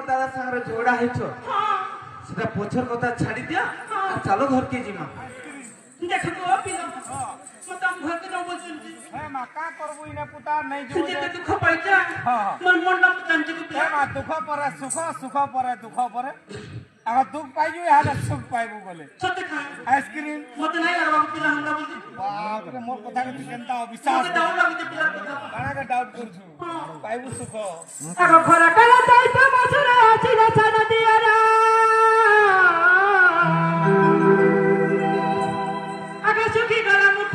মোর দাদা সাংরে ঝগড়া হয়েছ সেটা পছর কথা ছাড়ি দিয়া আর চালো ঘরকে জিমা দেখো পিলা মত আম ঘরকে ন বলছন্তি হ্যাঁ মা কা করবো ইনা পুতা নাই যে যেতে দুঃখ পাইছা মন মন না জানতে কি পিলা মা দুঃখ পরে সুখ সুখ পরে দুঃখ পরে আবার দুঃখ পাইজু হাতে সুখ পাইবো বলে সত্যি খা আইসক্রিম মত নাই আর বাবু পিলা হাঙ্গা বলছি বাপরে মোর কথা কে কেনতা অবিশ্বাস মত ডাউন লাগুছে পিলা কথা কানাকে ডাউট করছু পাইবো সুখ আগো খরা কালা যাইতো মছরা ছিল ছানা দিয়ারা আগে সুখী গলা মুখ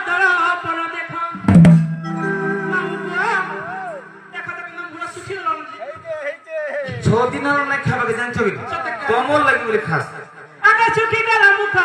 দড় পর দেখা দেখা দেখা না মুরা সুখী লাগছে এইতে 6 দিন আর না খাবাকে জানছো কি তোমর লাগি বলে খাস আগে সুখী গলা মুখ